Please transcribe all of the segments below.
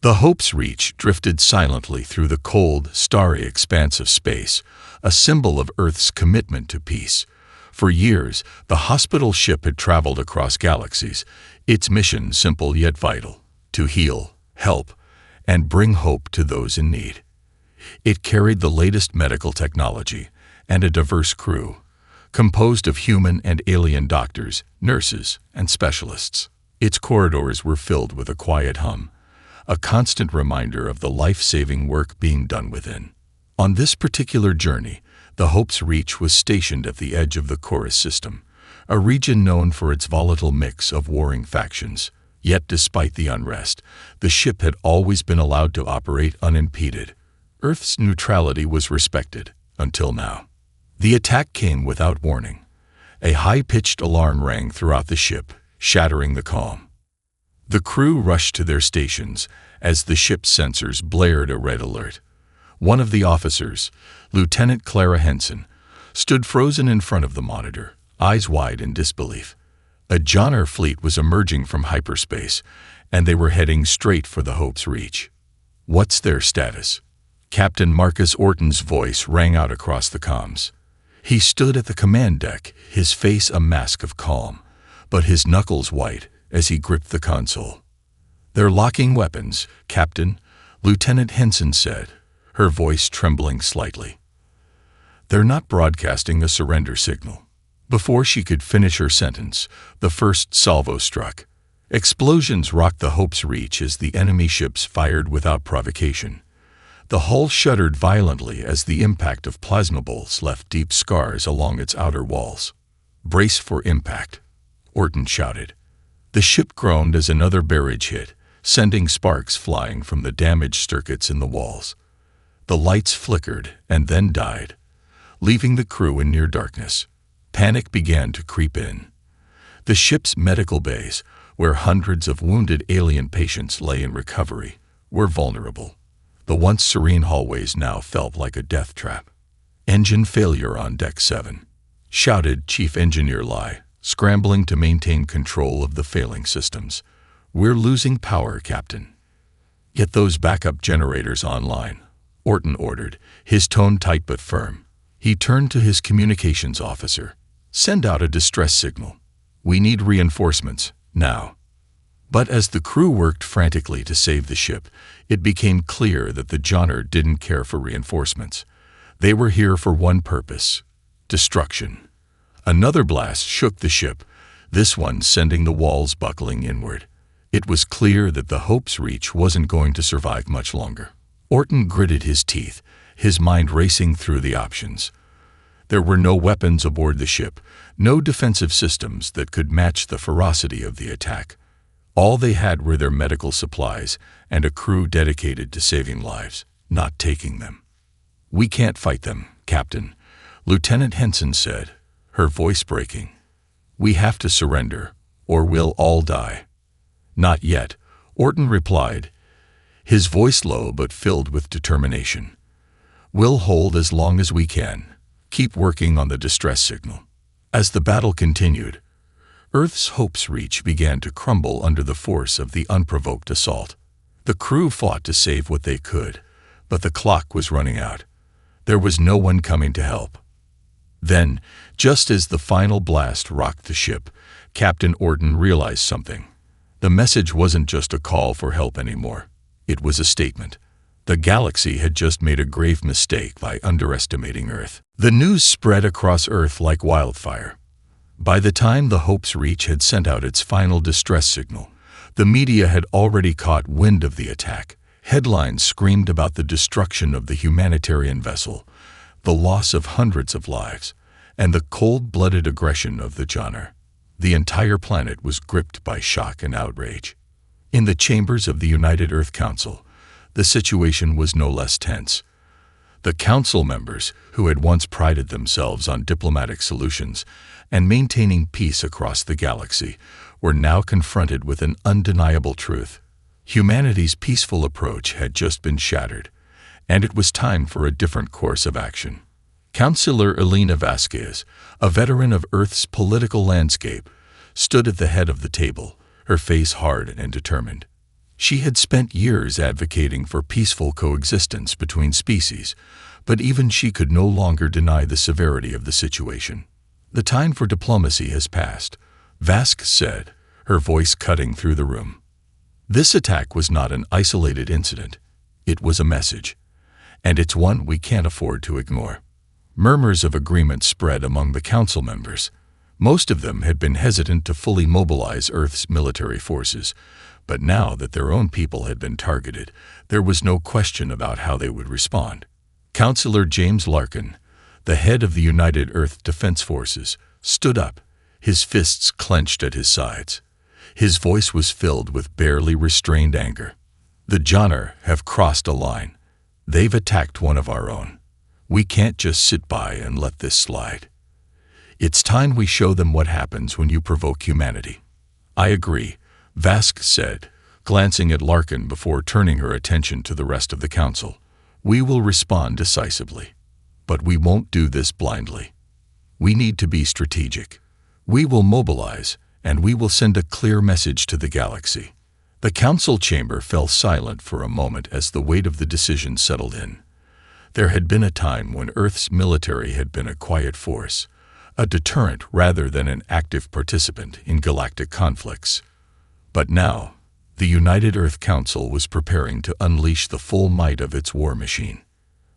The Hope's Reach drifted silently through the cold, starry expanse of space, a symbol of Earth's commitment to peace. For years, the hospital ship had traveled across galaxies, its mission simple yet vital: to heal, help, and bring hope to those in need. It carried the latest medical technology and a diverse crew, composed of human and alien doctors, nurses, and specialists. Its corridors were filled with a quiet hum, a constant reminder of the life-saving work being done within. On this particular journey, the Hope's Reach was stationed at the edge of the Chorus system, a region known for its volatile mix of warring factions. Yet despite the unrest, the ship had always been allowed to operate unimpeded. Earth's neutrality was respected, until now. The attack came without warning. A high-pitched alarm rang throughout the ship, shattering the calm. The crew rushed to their stations as the ship's sensors blared a red alert. One of the officers, Lieutenant Clara Henson, stood frozen in front of the monitor, eyes wide in disbelief. A Johnner fleet was emerging from hyperspace, and they were heading straight for the Hope's Reach. "What's their status?" Captain Marcus Orton's voice rang out across the comms. He stood at the command deck, his face a mask of calm, but his knuckles white as he gripped the console. "They're locking weapons, Captain," Lieutenant Henson said, her voice trembling slightly. "They're not broadcasting a surrender signal." Before she could finish her sentence, the first salvo struck. Explosions rocked the Hope's Reach as the enemy ships fired without provocation. The hull shuddered violently as the impact of plasma bolts left deep scars along its outer walls. "Brace for impact," Orton shouted. The ship groaned as another barrage hit, sending sparks flying from the damaged circuits in the walls. The lights flickered and then died, leaving the crew in near darkness. Panic began to creep in. The ship's medical bays, where hundreds of wounded alien patients lay in recovery, were vulnerable. The once serene hallways now felt like a death trap. "Engine failure on Deck 7, shouted Chief Engineer Lai, scrambling to maintain control of the failing systems. "We're losing power, Captain." "Get those backup generators online," Orton ordered, his tone tight but firm. He turned to his communications officer. "Send out a distress signal. We need reinforcements, now." But as the crew worked frantically to save the ship, it became clear that the Johnner didn't care for reinforcements. They were here for one purpose: destruction. Another blast shook the ship, this one sending the walls buckling inward. It was clear that the Hope's Reach wasn't going to survive much longer. Orton gritted his teeth, his mind racing through the options. There were no weapons aboard the ship, no defensive systems that could match the ferocity of the attack. All they had were their medical supplies and a crew dedicated to saving lives, not taking them. "We can't fight them, Captain," Lieutenant Henson said, her voice breaking. "We have to surrender, or we'll all die." "Not yet," Orton replied, his voice low but filled with determination. "We'll hold as long as we can. Keep working on the distress signal." As the battle continued, Earth's Hope's Reach began to crumble under the force of the unprovoked assault. The crew fought to save what they could, but the clock was running out. There was no one coming to help. Then, just as the final blast rocked the ship, Captain Orton realized something. The message wasn't just a call for help anymore. It was a statement. The galaxy had just made a grave mistake by underestimating Earth. The news spread across Earth like wildfire. By the time the Hope's Reach had sent out its final distress signal, the media had already caught wind of the attack. Headlines screamed about the destruction of the humanitarian vessel, the loss of hundreds of lives, and the cold-blooded aggression of the Johnner. The entire planet was gripped by shock and outrage. In the chambers of the United Earth Council, the situation was no less tense. The council members, who had once prided themselves on diplomatic solutions and maintaining peace across the galaxy, were now confronted with an undeniable truth. Humanity's peaceful approach had just been shattered, and it was time for a different course of action. Councillor Elena Vasquez, a veteran of Earth's political landscape, stood at the head of the table, her face hard and determined. She had spent years advocating for peaceful coexistence between species, but even she could no longer deny the severity of the situation. "The time for diplomacy has passed," Vask said, her voice cutting through the room. This attack was not an isolated incident. It was a message, and it's one we can't afford to ignore. Murmurs of agreement spread among the council members. Most of them had been hesitant to fully mobilize Earth's military forces, but now that their own people had been targeted, there was no question about how they would respond. Councillor James Larkin, the head of the United Earth Defense Forces, stood up, his fists clenched at his sides. His voice was filled with barely restrained anger. "The Johnner have crossed a line. They've attacked one of our own. We can't just sit by and let this slide. It's time we show them what happens when you provoke humanity." "I agree," Vask said, glancing at Larkin before turning her attention to the rest of the council. "We will respond decisively, but we won't do this blindly. We need to be strategic. We will mobilize, and we will send a clear message to the galaxy." The council chamber fell silent for a moment as the weight of the decision settled in. There had been a time when Earth's military had been a quiet force, a deterrent rather than an active participant in galactic conflicts. But now, the United Earth Council was preparing to unleash the full might of its war machine.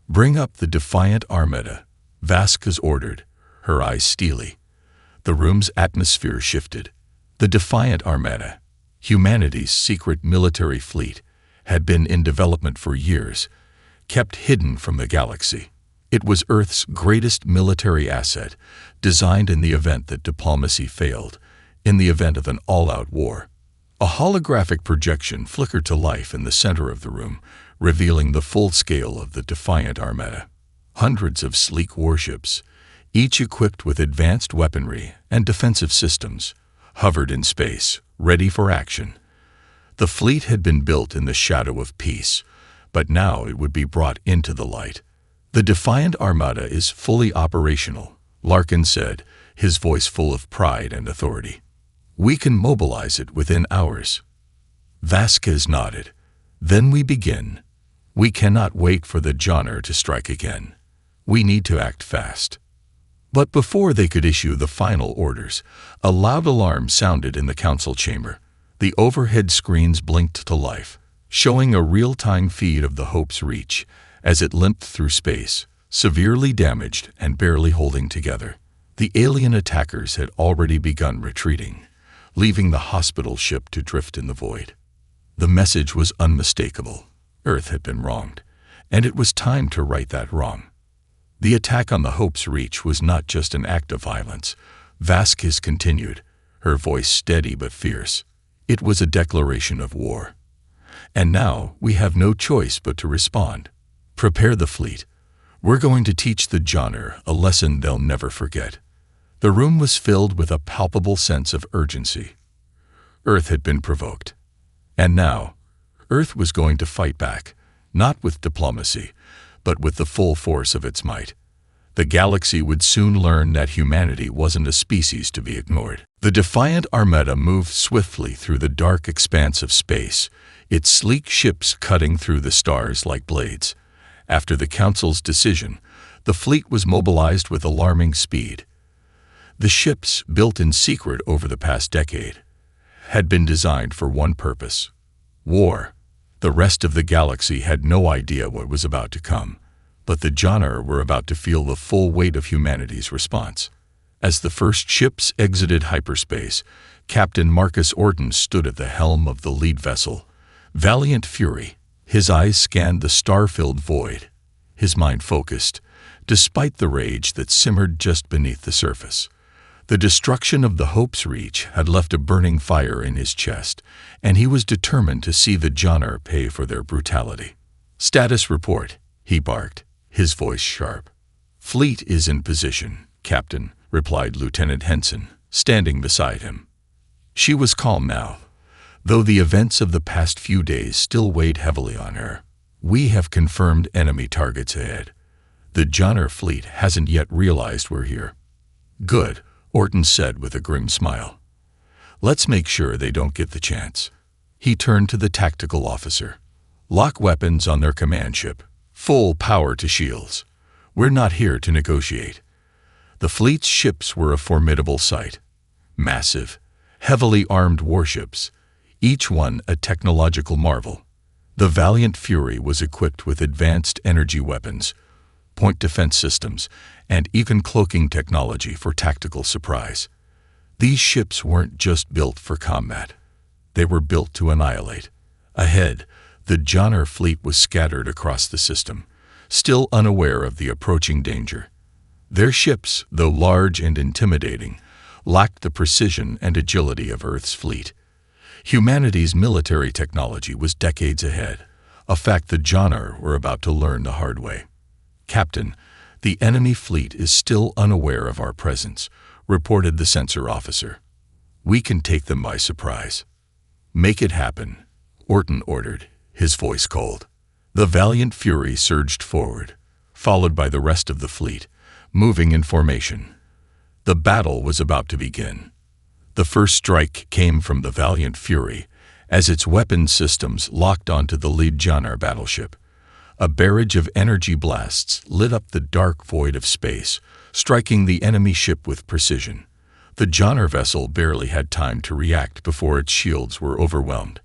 "Bring up the Defiant Armada," Vask ordered, her eyes steely. The room's atmosphere shifted. The Defiant Armada, humanity's secret military fleet, had been in development for years, kept hidden from the galaxy. It was Earth's greatest military asset, designed in the event that diplomacy failed, in the event of an all-out war. A holographic projection flickered to life in the center of the room, revealing the full scale of the Defiant Armada. Hundreds of sleek warships, each equipped with advanced weaponry and defensive systems, hovered in space, ready for action. The fleet had been built in the shadow of peace, but now it would be brought into the light. "The Defiant Armada is fully operational," Larkin said, his voice full of pride and authority. "We can mobilize it within hours." Vasquez nodded. "Then we begin. We cannot wait for the Johnner to strike again. We need to act fast." But before they could issue the final orders, a loud alarm sounded in the council chamber. The overhead screens blinked to life, showing a real-time feed of the Hope's Reach as it limped through space, severely damaged and barely holding together. The alien attackers had already begun retreating, leaving the hospital ship to drift in the void. The message was unmistakable. Earth had been wronged, and it was time to right that wrong. The attack on the Hope's Reach was not just an act of violence, Vasquez continued, her voice steady but fierce. It was a declaration of war. And now we have no choice but to respond. Prepare the fleet. We're going to teach the Johnner a lesson they'll never forget. The room was filled with a palpable sense of urgency. Earth had been provoked. And now, Earth was going to fight back, not with diplomacy, but with the full force of its might. The galaxy would soon learn that humanity wasn't a species to be ignored. The Defiant Armada moved swiftly through the dark expanse of space, its sleek ships cutting through the stars like blades. After the Council's decision, the fleet was mobilized with alarming speed. The ships, built in secret over the past decade, had been designed for one purpose: war. The rest of the galaxy had no idea what was about to come, but the Johnner were about to feel the full weight of humanity's response. As the first ships exited hyperspace, Captain Marcus Orton stood at the helm of the lead vessel, Valiant Fury. His eyes scanned the star-filled void, his mind focused, despite the rage that simmered just beneath the surface. The destruction of the Hope's Reach had left a burning fire in his chest, and he was determined to see the Johnner pay for their brutality. "Status report," he barked, his voice sharp. "Fleet is in position, Captain," replied Lieutenant Henson, standing beside him. She was calm now, though the events of the past few days still weighed heavily on her. "We have confirmed enemy targets ahead. The Johnner fleet hasn't yet realized we're here." "Good," Orton said with a grim smile. "Let's make sure they don't get the chance." He turned to the tactical officer. "Lock weapons on their command ship. Full power to shields. We're not here to negotiate." The fleet's ships were a formidable sight. Massive, heavily armed warships, each one a technological marvel. The Valiant Fury was equipped with advanced energy weapons, point defense systems, and even cloaking technology for tactical surprise. These ships weren't just built for combat. They were built to annihilate. Ahead, the Jonar fleet was scattered across the system, still unaware of the approaching danger. Their ships, though large and intimidating, lacked the precision and agility of Earth's fleet. Humanity's military technology was decades ahead, a fact the Jonar were about to learn the hard way. "Captain, the enemy fleet is still unaware of our presence," reported the sensor officer. "We can take them by surprise." "Make it happen," Orton ordered, his voice cold. The Valiant Fury surged forward, followed by the rest of the fleet, moving in formation. The battle was about to begin. The first strike came from the Valiant Fury, as its weapon systems locked onto the lead Jonar battleship. A barrage of energy blasts lit up the dark void of space, striking the enemy ship with precision. The Jonar vessel barely had time to react before its shields were overwhelmed.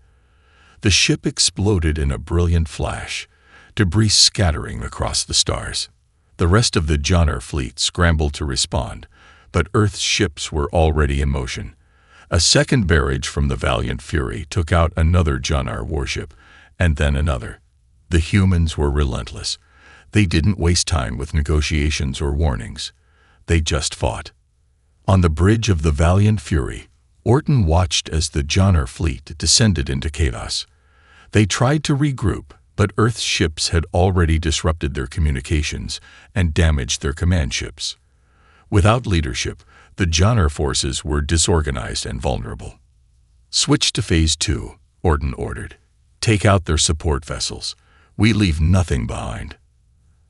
The ship exploded in a brilliant flash, debris scattering across the stars. The rest of the Jonar fleet scrambled to respond, but Earth's ships were already in motion. A second barrage from the Valiant Fury took out another Jonar warship, and then another. The humans were relentless. They didn't waste time with negotiations or warnings. They just fought. On the bridge of the Valiant Fury, Orton watched as the Jonar fleet descended into chaos. They tried to regroup, but Earth's ships had already disrupted their communications and damaged their command ships. Without leadership, the Jonar forces were disorganized and vulnerable. "Switch to Phase 2, Orton ordered. "Take out their support vessels. We leave nothing behind."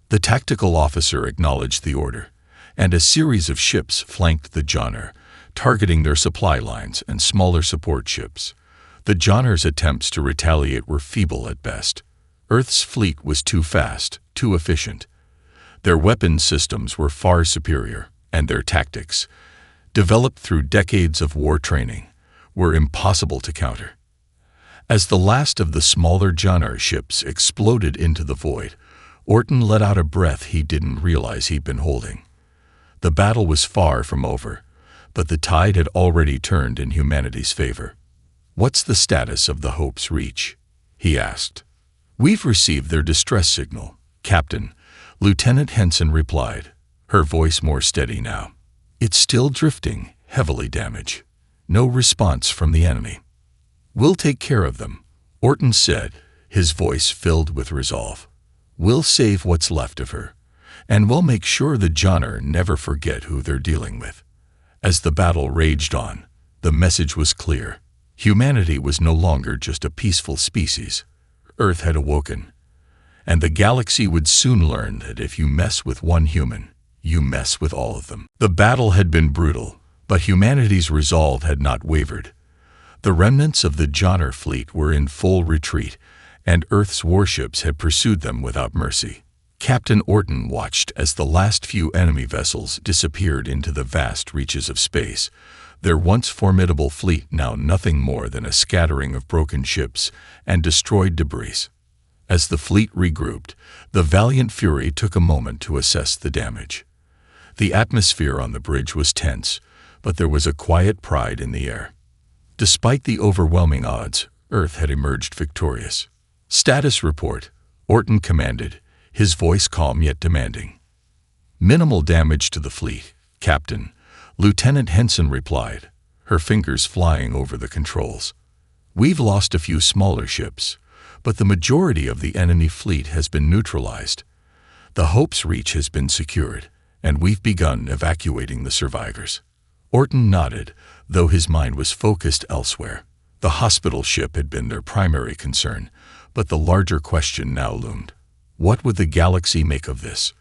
The tactical officer acknowledged the order, and a series of ships flanked the Jonar, targeting their supply lines and smaller support ships. The Jonar's attempts to retaliate were feeble at best. Earth's fleet was too fast, too efficient. Their weapons systems were far superior, and their tactics, developed through decades of war training, were impossible to counter. As the last of the smaller Jonar ships exploded into the void, Orton let out a breath he didn't realize he'd been holding. The battle was far from over, but the tide had already turned in humanity's favor. "What's the status of the Hope's Reach?" he asked. "We've received their distress signal, Captain," Lieutenant Henson replied, her voice more steady now. "It's still drifting, heavily damaged. No response from the enemy." "We'll take care of them," Orton said, his voice filled with resolve. "We'll save what's left of her, and we'll make sure the Jonar never forget who they're dealing with." As the battle raged on, the message was clear. Humanity was no longer just a peaceful species. Earth had awoken, and the galaxy would soon learn that if you mess with one human, you mess with all of them. The battle had been brutal, but humanity's resolve had not wavered. The remnants of the Jonar fleet were in full retreat, and Earth's warships had pursued them without mercy. Captain Orton watched as the last few enemy vessels disappeared into the vast reaches of space, their once formidable fleet now nothing more than a scattering of broken ships and destroyed debris. As the fleet regrouped, the Valiant Fury took a moment to assess the damage. The atmosphere on the bridge was tense, but there was a quiet pride in the air. Despite the overwhelming odds, Earth had emerged victorious. "Status report," Orton commanded, his voice calm yet demanding. "Minimal damage to the fleet, Captain," Lieutenant Henson replied, her fingers flying over the controls. "We've lost a few smaller ships, but the majority of the enemy fleet has been neutralized. The Hope's Reach has been secured, and we've begun evacuating the survivors." Orton nodded, though his mind was focused elsewhere. The hospital ship had been their primary concern, but the larger question now loomed. What would the galaxy make of this?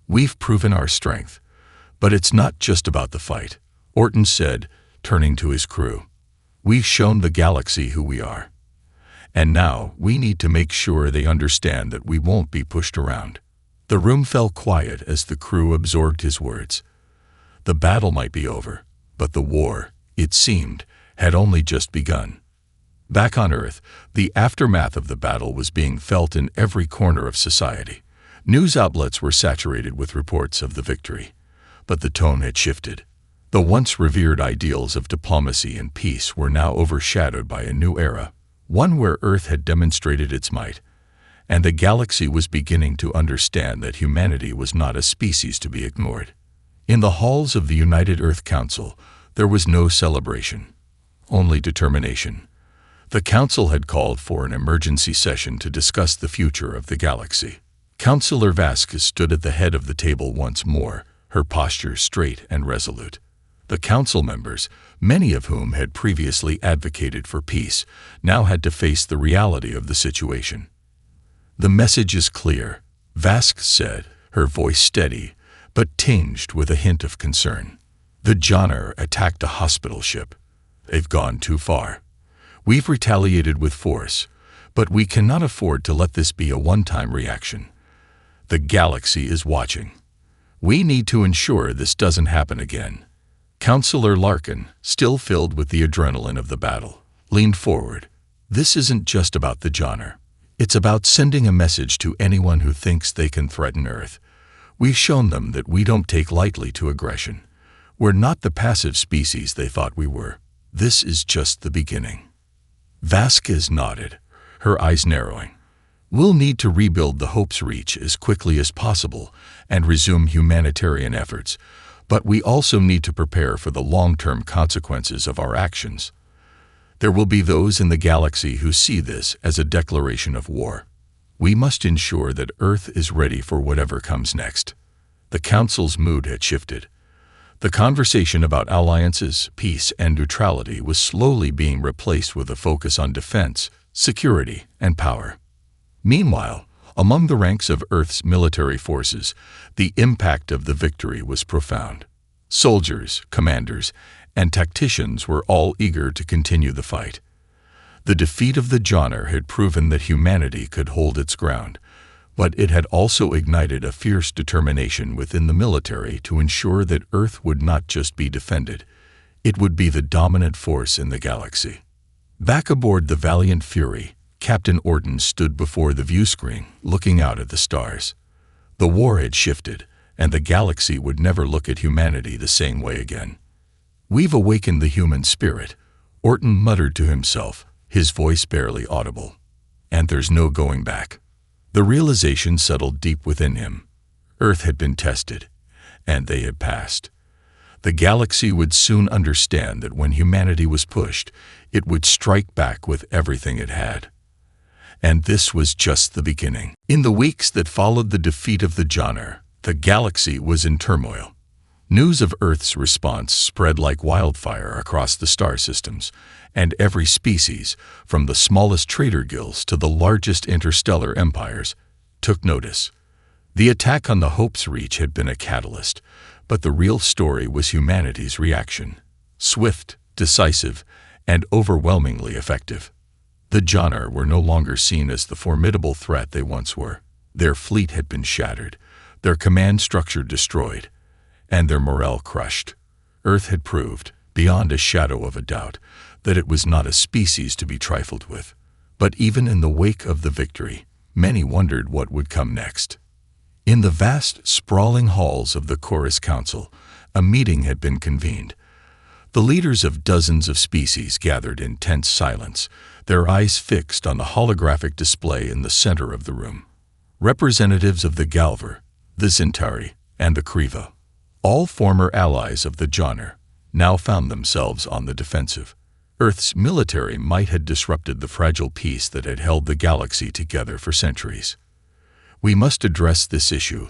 "We've proven our strength, but it's not just about the fight," Orton said, turning to his crew. "We've shown the galaxy who we are. And now we need to make sure they understand that we won't be pushed around." The room fell quiet as the crew absorbed his words. The battle might be over, but the war, it seemed, had only just begun. Back on Earth, the aftermath of the battle was being felt in every corner of society. News outlets were saturated with reports of the victory, but the tone had shifted. The once revered ideals of diplomacy and peace were now overshadowed by a new era, one where Earth had demonstrated its might, and the galaxy was beginning to understand that humanity was not a species to be ignored. In the halls of the United Earth Council, there was no celebration, only determination. The Council had called for an emergency session to discuss the future of the galaxy. Councillor Vasquez stood at the head of the table once more, her posture straight and resolute. The council members, many of whom had previously advocated for peace, now had to face the reality of the situation. "The message is clear," Vasquez said, her voice steady, but tinged with a hint of concern. "The Johnner attacked a hospital ship. They've gone too far. We've retaliated with force, but we cannot afford to let this be a one-time reaction. The galaxy is watching. We need to ensure this doesn't happen again." Councillor Larkin, still filled with the adrenaline of the battle, leaned forward. "This isn't just about the Johnner. It's about sending a message to anyone who thinks they can threaten Earth. We've shown them that we don't take lightly to aggression. We're not the passive species they thought we were. This is just the beginning." Vasquez nodded, her eyes narrowing. "We'll need to rebuild the Hope's Reach as quickly as possible and resume humanitarian efforts, but we also need to prepare for the long-term consequences of our actions. There will be those in the galaxy who see this as a declaration of war. We must ensure that Earth is ready for whatever comes next." The Council's mood had shifted. The conversation about alliances, peace, and neutrality was slowly being replaced with a focus on defense, security, and power. Meanwhile, among the ranks of Earth's military forces, the impact of the victory was profound. Soldiers, commanders, and tacticians were all eager to continue the fight. The defeat of the Johnner had proven that humanity could hold its ground, but it had also ignited a fierce determination within the military to ensure that Earth would not just be defended, it would be the dominant force in the galaxy. Back aboard the Valiant Fury, Captain Orton stood before the viewscreen, looking out at the stars. The war had shifted, and the galaxy would never look at humanity the same way again. "We've awakened the human spirit," Orton muttered to himself, his voice barely audible. "And there's no going back." The realization settled deep within him. Earth had been tested, and they had passed. The galaxy would soon understand that when humanity was pushed, it would strike back with everything it had. And this was just the beginning. In the weeks that followed the defeat of the Johnner, the galaxy was in turmoil. News of Earth's response spread like wildfire across the star systems, and every species, from the smallest trader guilds to the largest interstellar empires, took notice. The attack on the Hope's Reach had been a catalyst, but the real story was humanity's reaction. Swift, decisive, and overwhelmingly effective. The Johnner were no longer seen as the formidable threat they once were. Their fleet had been shattered, their command structure destroyed, and their morale crushed. Earth had proved, beyond a shadow of a doubt, that it was not a species to be trifled with. But even in the wake of the victory, many wondered what would come next. In the vast, sprawling halls of the Chorus Council, a meeting had been convened. The leaders of dozens of species gathered in tense silence, their eyes fixed on the holographic display in the center of the room. Representatives of the Galver, the Centauri, and the Kriva, all former allies of the Johnner, now found themselves on the defensive. Earth's military might had disrupted the fragile peace that had held the galaxy together for centuries. "We must address this issue,"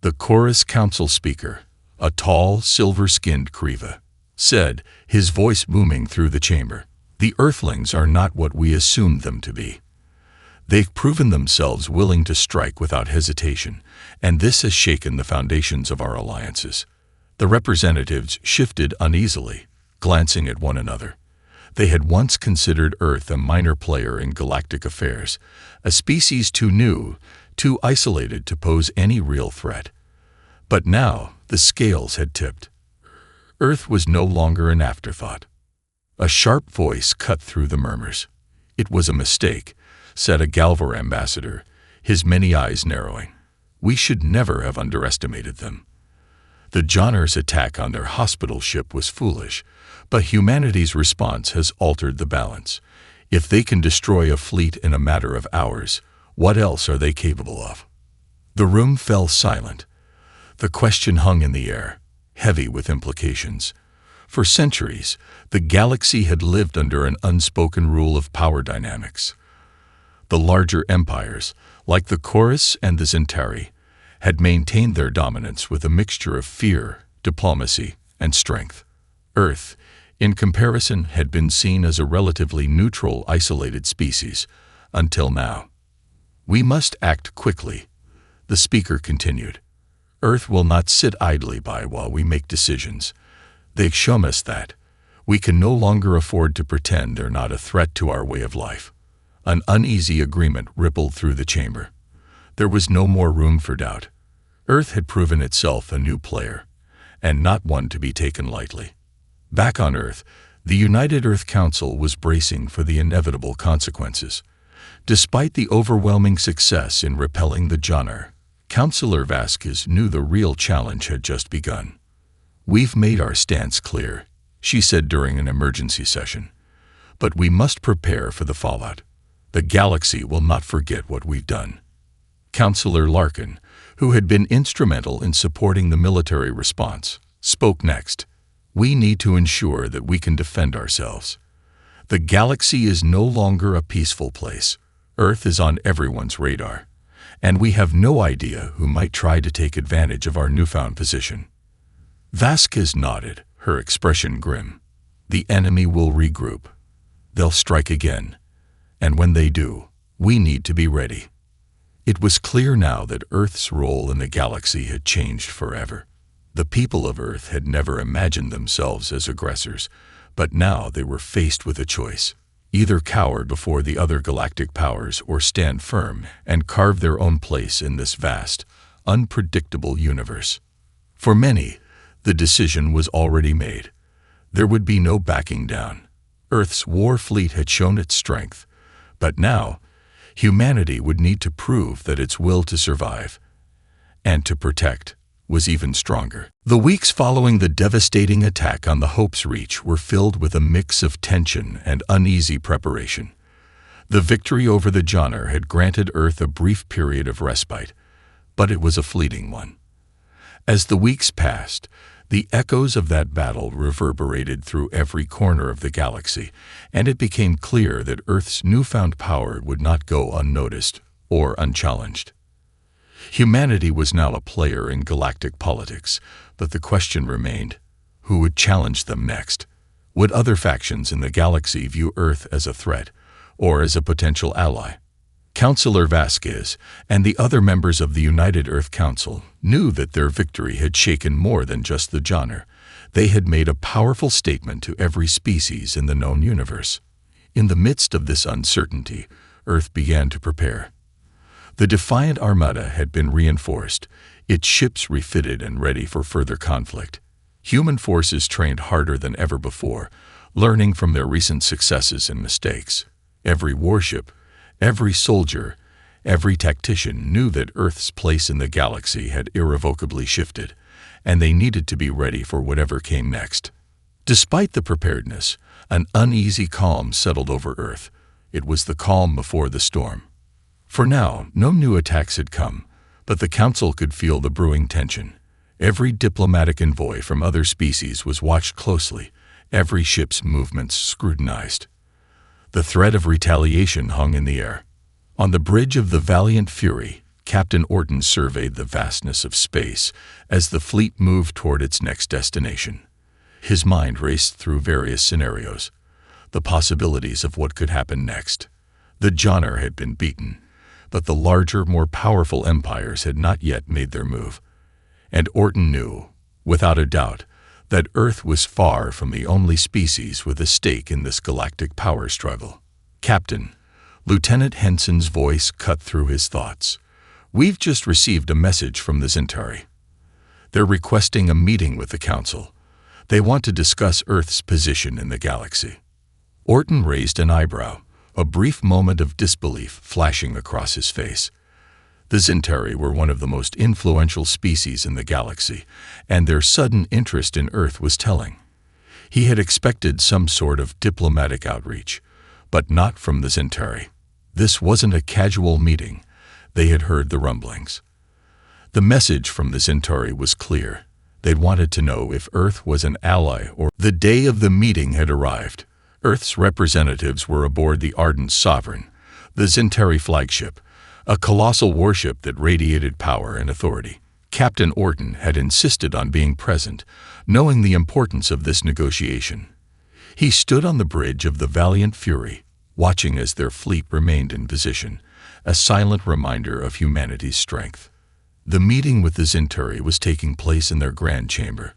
the Chorus Council speaker, a tall, silver-skinned Kriva, said, his voice booming through the chamber. "The Earthlings are not what we assumed them to be. They've proven themselves willing to strike without hesitation, and this has shaken the foundations of our alliances." The representatives shifted uneasily, glancing at one another. They had once considered Earth a minor player in galactic affairs, a species too new, too isolated to pose any real threat. But now the scales had tipped. Earth was no longer an afterthought. A sharp voice cut through the murmurs. "It was a mistake," said a Galvar ambassador, his many eyes narrowing. "We should never have underestimated them. The Jonners' attack on their hospital ship was foolish, but humanity's response has altered the balance. If they can destroy a fleet in a matter of hours, what else are they capable of?" The room fell silent. The question hung in the air, heavy with implications. For centuries, the galaxy had lived under an unspoken rule of power dynamics. The larger empires, like the Chorus and the Zentari, had maintained their dominance with a mixture of fear, diplomacy, and strength. Earth, in comparison, had been seen as a relatively neutral, isolated species, until now. "We must act quickly," the speaker continued. "Earth will not sit idly by while we make decisions. They've shown us that. We can no longer afford to pretend they're not a threat to our way of life." An uneasy agreement rippled through the chamber. There was no more room for doubt. Earth had proven itself a new player, and not one to be taken lightly. Back on Earth, the United Earth Council was bracing for the inevitable consequences. Despite the overwhelming success in repelling the Jonner, Councillor Vasquez knew the real challenge had just begun. "We've made our stance clear," she said during an emergency session. "But we must prepare for the fallout. The galaxy will not forget what we've done." Councillor Larkin, who had been instrumental in supporting the military response, spoke next. "We need to ensure that we can defend ourselves. The galaxy is no longer a peaceful place. Earth is on everyone's radar, and we have no idea who might try to take advantage of our newfound position." Vasquez nodded, her expression grim. "The enemy will regroup. They'll strike again. And when they do, we need to be ready." It was clear now that Earth's role in the galaxy had changed forever. The people of Earth had never imagined themselves as aggressors, but now they were faced with a choice: either cower before the other galactic powers or stand firm and carve their own place in this vast, unpredictable universe. For many, the decision was already made. There would be no backing down. Earth's war fleet had shown its strength, but now humanity would need to prove that its will to survive and to protect was even stronger. The weeks following the devastating attack on the Hope's Reach were filled with a mix of tension and uneasy preparation. The victory over the Jonner had granted Earth a brief period of respite, but it was a fleeting one. As the weeks passed, the echoes of that battle reverberated through every corner of the galaxy, and it became clear that Earth's newfound power would not go unnoticed or unchallenged. Humanity was now a player in galactic politics, but the question remained: who would challenge them next? Would other factions in the galaxy view Earth as a threat, or as a potential ally? Councillor Vasquez and the other members of the United Earth Council knew that their victory had shaken more than just the Jonner. They had made a powerful statement to every species in the known universe. In the midst of this uncertainty, Earth began to prepare. The Defiant Armada had been reinforced, its ships refitted and ready for further conflict. Human forces trained harder than ever before, learning from their recent successes and mistakes. Every warship, every soldier, every tactician knew that Earth's place in the galaxy had irrevocably shifted, and they needed to be ready for whatever came next. Despite the preparedness, an uneasy calm settled over Earth. It was the calm before the storm. For now, no new attacks had come, but the Council could feel the brewing tension. Every diplomatic envoy from other species was watched closely, every ship's movements scrutinized. The threat of retaliation hung in the air. On the bridge of the Valiant Fury, Captain Orton surveyed the vastness of space as the fleet moved toward its next destination. His mind raced through various scenarios, the possibilities of what could happen next. The Jonner had been beaten, but the larger, more powerful empires had not yet made their move. And Orton knew, without a doubt, that Earth was far from the only species with a stake in this galactic power struggle. "Captain," Lieutenant Henson's voice cut through his thoughts. "We've just received a message from the Centauri. They're requesting a meeting with the Council. They want to discuss Earth's position in the galaxy." Orton raised an eyebrow, a brief moment of disbelief flashing across his face. The Centauri were one of the most influential species in the galaxy, and their sudden interest in Earth was telling. He had expected some sort of diplomatic outreach, but not from the Centauri. This wasn't a casual meeting. They had heard the rumblings. The message from the Centauri was clear. They'd wanted to know if Earth was an ally or... The day of the meeting had arrived. Earth's representatives were aboard the Ardent Sovereign, the Centauri flagship, a colossal warship that radiated power and authority. Captain Orton had insisted on being present, knowing the importance of this negotiation. He stood on the bridge of the Valiant Fury, watching as their fleet remained in position, a silent reminder of humanity's strength. The meeting with the Centauri was taking place in their grand chamber,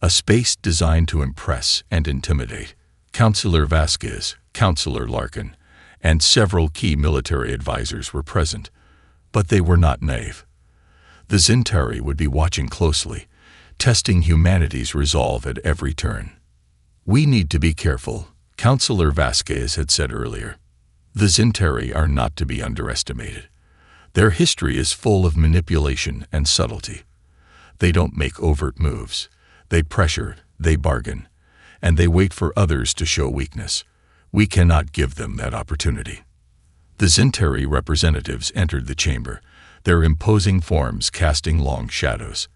a space designed to impress and intimidate. Councillor Vasquez, Councillor Larkin, and several key military advisors were present, but they were not naive. The Centauri would be watching closely, testing humanity's resolve at every turn. "We need to be careful," Councillor Vasquez had said earlier. "The Centauri are not to be underestimated. Their history is full of manipulation and subtlety. They don't make overt moves. They pressure, they bargain, and they wait for others to show weakness. We cannot give them that opportunity." The Centauri representatives entered the chamber, their imposing forms casting long shadows.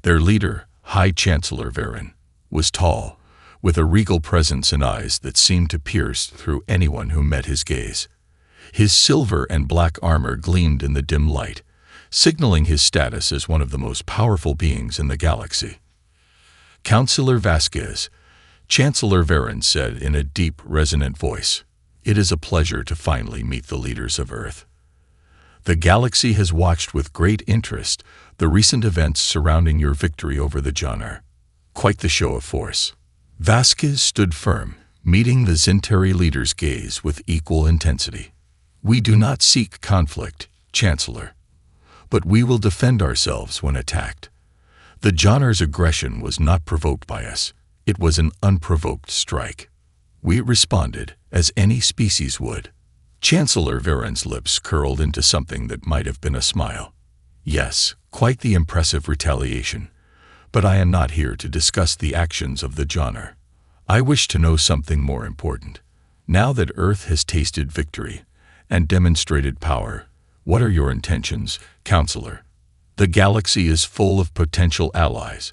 Their leader, High Chancellor Varen, was tall, with a regal presence and eyes that seemed to pierce through anyone who met his gaze. His silver and black armor gleamed in the dim light, signaling his status as one of the most powerful beings in the galaxy. "Councillor Vasquez," Chancellor Varen said in a deep, resonant voice, "it is a pleasure to finally meet the leaders of Earth. The galaxy has watched with great interest the recent events surrounding your victory over the Jonar. Quite the show of force." Vasquez stood firm, meeting the Centauri leader's gaze with equal intensity. "We do not seek conflict, Chancellor, but we will defend ourselves when attacked. The Jonar's aggression was not provoked by us. It was an unprovoked strike. We responded, as any species would." Chancellor Varen's lips curled into something that might have been a smile. "Yes, quite the impressive retaliation. But I am not here to discuss the actions of the Jonar. I wish to know something more important. Now that Earth has tasted victory and demonstrated power, what are your intentions, Counselor? The galaxy is full of potential allies,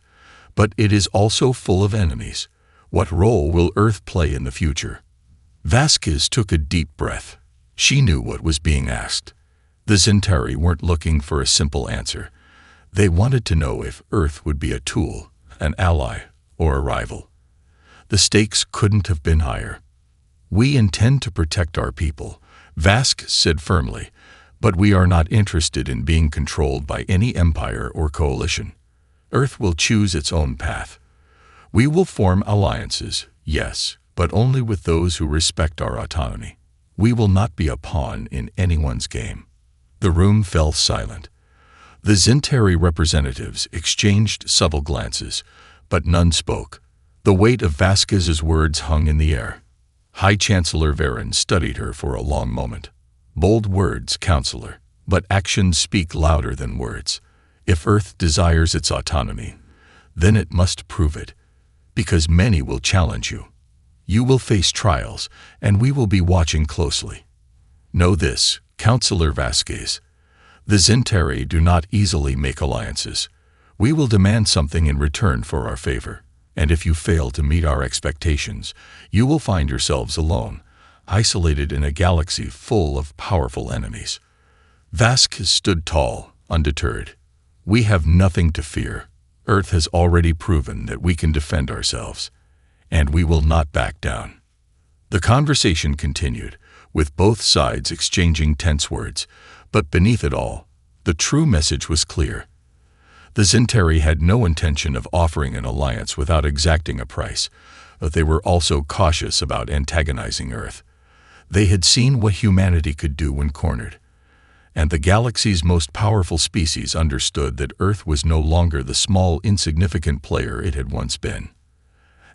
but it is also full of enemies. What role will Earth play in the future?" Vasquez took a deep breath. She knew what was being asked. The Centauri weren't looking for a simple answer. They wanted to know if Earth would be a tool, an ally, or a rival. The stakes couldn't have been higher. "We intend to protect our people," Vasquez said firmly, "but we are not interested in being controlled by any empire or coalition. Earth will choose its own path. We will form alliances, yes, but only with those who respect our autonomy. We will not be a pawn in anyone's game." The room fell silent. The Centauri representatives exchanged subtle glances, but none spoke. The weight of Vasquez's words hung in the air. High Chancellor Varen studied her for a long moment. "Bold words, Counselor, but actions speak louder than words. If Earth desires its autonomy, then it must prove it, because many will challenge you. You will face trials, and we will be watching closely. Know this, Counselor Vasquez. The Centauri do not easily make alliances. We will demand something in return for our favor, and if you fail to meet our expectations, you will find yourselves alone, isolated in a galaxy full of powerful enemies." Vasquez stood tall, undeterred. "We have nothing to fear. Earth has already proven that we can defend ourselves, and we will not back down." The conversation continued, with both sides exchanging tense words, but beneath it all, the true message was clear. The Zentari had no intention of offering an alliance without exacting a price, but they were also cautious about antagonizing Earth. They had seen what humanity could do when cornered, and the galaxy's most powerful species understood that Earth was no longer the small, insignificant player it had once been.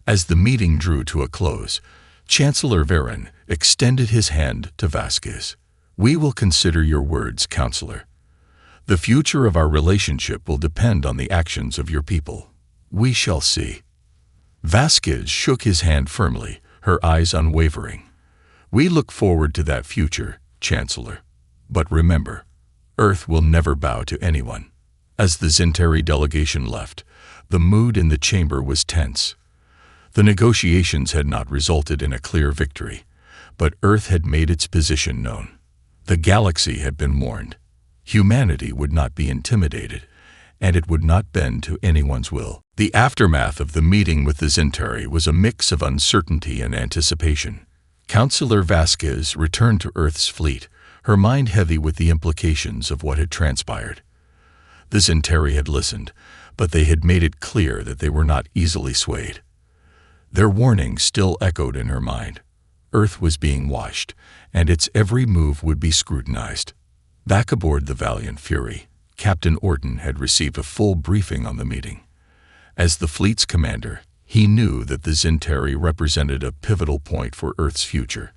As the meeting drew to a close, Chancellor Varen extended his hand to Vasquez. "We will consider your words, Counselor. The future of our relationship will depend on the actions of your people. We shall see." Vasquez shook his hand firmly, her eyes unwavering. "We look forward to that future, Chancellor. But remember, Earth will never bow to anyone." As the Zentari delegation left, the mood in the chamber was tense. The negotiations had not resulted in a clear victory, but Earth had made its position known. The galaxy had been warned. Humanity would not be intimidated, and it would not bend to anyone's will. The aftermath of the meeting with the Zentari was a mix of uncertainty and anticipation. Counselor Vasquez returned to Earth's fleet, her mind heavy with the implications of what had transpired. The Zentari had listened, but they had made it clear that they were not easily swayed. Their warning still echoed in her mind. Earth was being watched, and its every move would be scrutinized. Back aboard the Valiant Fury, Captain Orton had received a full briefing on the meeting. As the fleet's commander, he knew that the Zentari represented a pivotal point for Earth's future.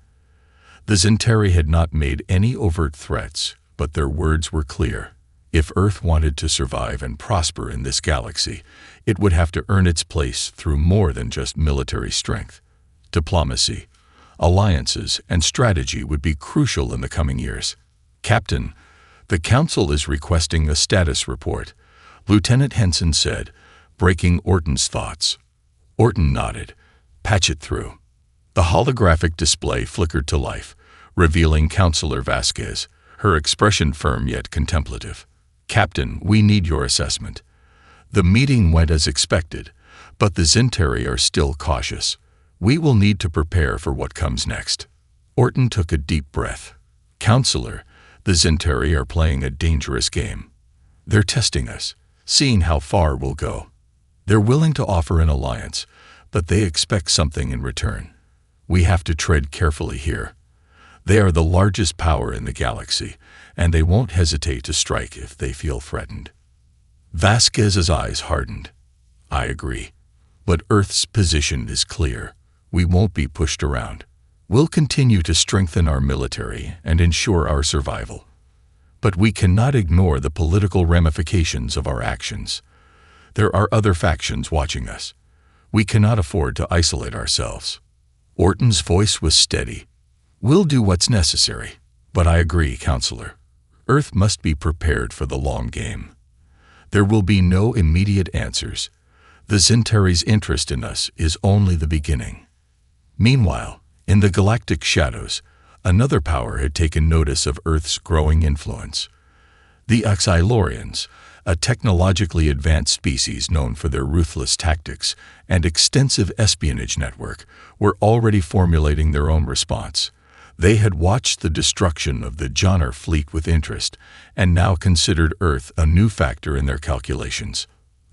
The Zentari had not made any overt threats, but their words were clear. If Earth wanted to survive and prosper in this galaxy, it would have to earn its place through more than just military strength. Diplomacy, alliances, and strategy would be crucial in the coming years. "Captain, the Council is requesting a status report," Lieutenant Henson said, breaking Orton's thoughts. Orton nodded. "Patch it through." The holographic display flickered to life, revealing Counselor Vasquez, her expression firm yet contemplative. "Captain, we need your assessment." The meeting went as expected, but the Zentari are still cautious. "We will need to prepare for what comes next." Orton took a deep breath. "Counselor, the Zentari are playing a dangerous game. They're testing us, seeing how far we'll go. They're willing to offer an alliance, but they expect something in return. We have to tread carefully here. They are the largest power in the galaxy, and they won't hesitate to strike if they feel threatened." Vasquez's eyes hardened. "I agree. But Earth's position is clear. We won't be pushed around. We'll continue to strengthen our military and ensure our survival. But we cannot ignore the political ramifications of our actions. There are other factions watching us. We cannot afford to isolate ourselves." Orton's voice was steady. "We'll do what's necessary. But I agree, Counselor. Earth must be prepared for the long game. There will be no immediate answers. The Zentari's interest in us is only the beginning." Meanwhile, in the galactic shadows, another power had taken notice of Earth's growing influence. The Xylorians, a technologically advanced species known for their ruthless tactics and extensive espionage network, were already formulating their own response. They had watched the destruction of the Jonar fleet with interest and now considered Earth a new factor in their calculations.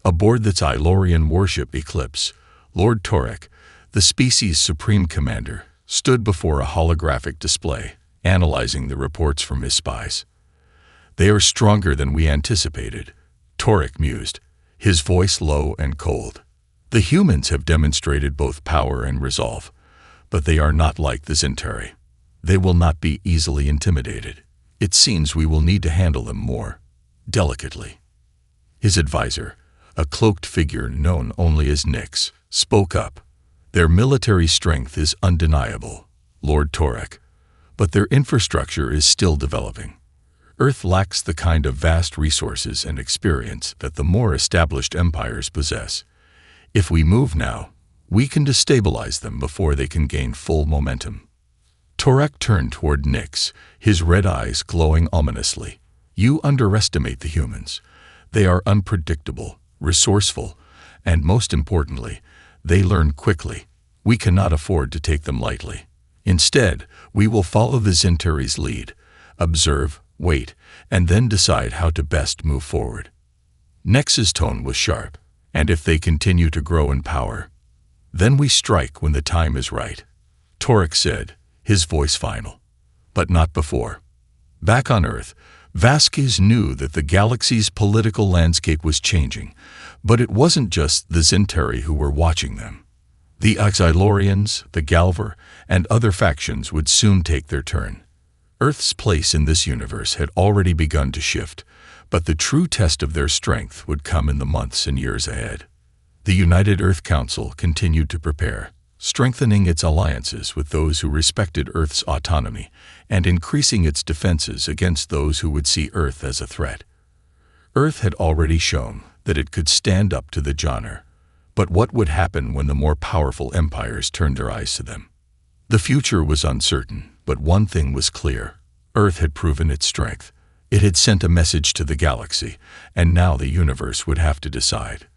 Aboard the Xylorian warship Eclipse, Lord Torek, the species' supreme commander, stood before a holographic display, analyzing the reports from his spies. "They are stronger than we anticipated," Torek mused, his voice low and cold. "The humans have demonstrated both power and resolve, but they are not like the Zentari. They will not be easily intimidated. It seems we will need to handle them more delicately." His advisor, a cloaked figure known only as Nyx, spoke up. "Their military strength is undeniable, Lord Torek, but their infrastructure is still developing. Earth lacks the kind of vast resources and experience that the more established empires possess. If we move now, we can destabilize them before they can gain full momentum." Torek turned toward Nyx, his red eyes glowing ominously. "You underestimate the humans. They are unpredictable, resourceful, and most importantly, they learn quickly. We cannot afford to take them lightly. Instead, we will follow the Zentari's lead, observe, wait, and then decide how to best move forward." Nex's tone was sharp. "And if they continue to grow in power, then we strike when the time is right," Torek said, his voice final. But not before. Back on Earth, Vasquez knew that the galaxy's political landscape was changing, but it wasn't just the Zentari who were watching them. The Xylorians, the Galver, and other factions would soon take their turn. Earth's place in this universe had already begun to shift, but the true test of their strength would come in the months and years ahead. The United Earth Council continued to prepare, strengthening its alliances with those who respected Earth's autonomy and increasing its defenses against those who would see Earth as a threat. Earth had already shown that it could stand up to the Johnner, but what would happen when the more powerful empires turned their eyes to them? The future was uncertain, but one thing was clear. Earth had proven its strength. It had sent a message to the galaxy, and now the universe would have to decide.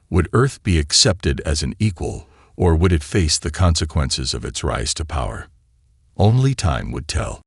Would Earth be accepted as an equal, or would it face the consequences of its rise to power? Only time would tell.